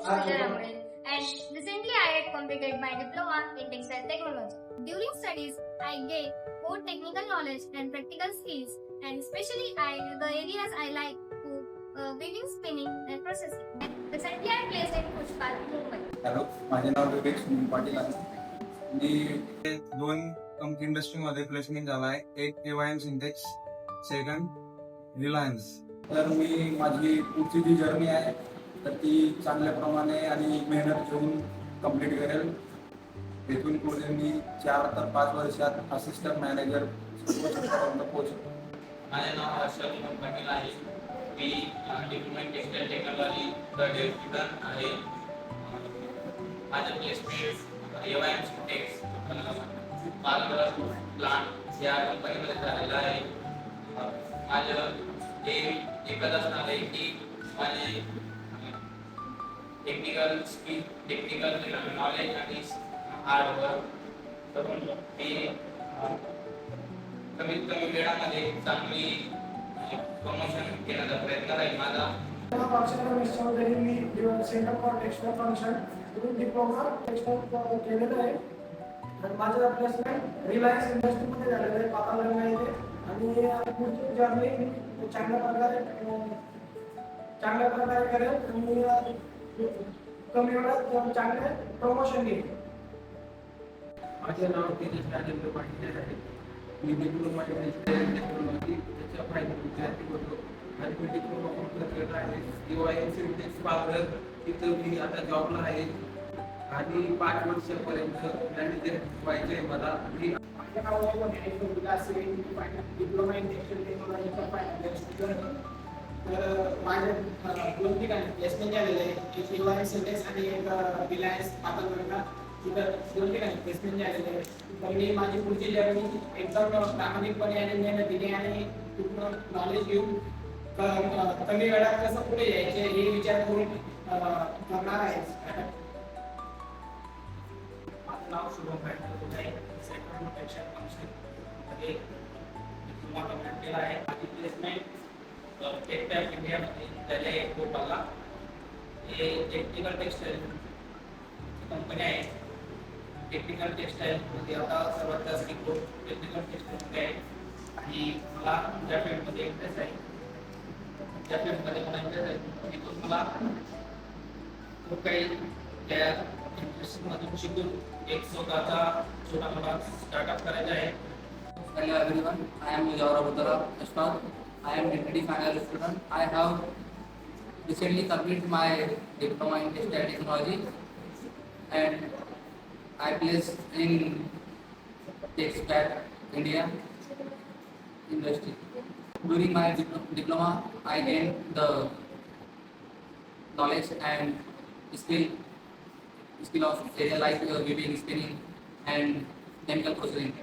Mr. Amrel, and recently I had completed my diploma in textile technology. During studies, I gained more technical knowledge and practical skills, and especially the areas I like to weaving, spinning, and processing. And recently, I placed in Pushpal, Mumbai. Hello, माझे नाव विवेक सुनील पाटील आहे. मी दोन company इंडस्ट्रीमध्ये placement झाला आहे. एक AYM syntax, second Reliance. तर मी माझी पुढची जी जर्नी आहे तर ती चांगल्याप्रमाणे आणि मेहनत घेऊन कंप्लीट करेल. इथून पुढे मी 4 ते 5 वर्षात असिस्टंट मॅनेजर पर्यंत पोहोचेल. माझे नाव हर्षल पाटील आहे. मी diploma in textile technology third student आहे. माझं placement AYM Syntex Palghar plant या कंपनीमध्ये झालेलं आहे. माझं हे एकच असणार आहे की माझे टेक्निकल स्किल, टेक्निकल नॉलेज आणि हार्डवर्क करून मी कमीत कमी वेळामध्ये चांगली प्रमोशन घेण्याचा प्रयत्न राहील माझा. मी centre for textile function diploma textile केलेलं आहे आणि माझं प्लेसमेंट रिलायन्स इंडस्ट्रीमध्ये झालेलं आहे पाताळगंगा येथे. आणि पुढची जर्नी मी चांगल्या प्रकारे करेल आणि कमी वेळात चांगले प्रमोशन घेईल. माझे नाव तेजस राजेंद्र पाटील आहे. मी डिप्लोमा इन टेक्सटाईल टेक्नॉलॉजी त्याच्या फायनल विद्यार्थी होतो आणि मी डिप्लोमा कंप्लीट केला आहे. AYM सिंटेक्स पालघर तिथं मी आता जॉबला आहे आणि 5 वर्षापर्यंत मॅनेजर व्हायचे आहे मला. माझे नाव विलास डिप्लोमा इन टेक्सटाईल टेक्नॉलॉजीचा फायनल स्टुडंट. तर माझे 2 ठिकाणी प्लेसमेंट झालेलं आहे. एक AYM सिंटेक्स आणि एक रिलायन्स पाताळगंगा. तिथं 2 ठिकाणी प्लेसमेंट झालेलं आहे. तर मी माझी पुढची जर्नी एकदम प्रामाणिकपणे आणि मेहनतीने आणि पूर्ण नॉलेज घेऊन कमी वेळात कसं पुढे यायचे हे विचार करून करणार आहे. माझं नाव शुभम पाटील आहे. सेंटर फॉर टेक्सटाईल फंक्शनमध्ये डिप्लोमा कंप्लीट केला आहे. माझी प्लेसमेंट टेक्सटाईल इंडियामध्ये झाले आहे भोपाळला. हे टेक्निकल टेक्सटाईल कंपनी आहे. टेक्निकल टेक्सटाईलमध्ये आता सर्वात जास्त टेक्निकल टेक्सटाईलमध्ये आहे आणि मला ज्या फील्डमध्ये इंटरेस्ट आहे त्या फील्डमध्ये मला इंटरेस्ट आहे तिथून मला खूप काही त्या इंडस्ट्रीमधून शिकून एक स्वतःचा छोटा मोठा स्टार्टअप करायचा आहे. Hello everyone, I am Mujawar Abutara Ashfaq. I am DTD final student. I have recently completed my diploma in textile technology and I placed in Textile India industry. During my diploma, I gained the knowledge and skill of area like weaving, spinning, and chemical processing.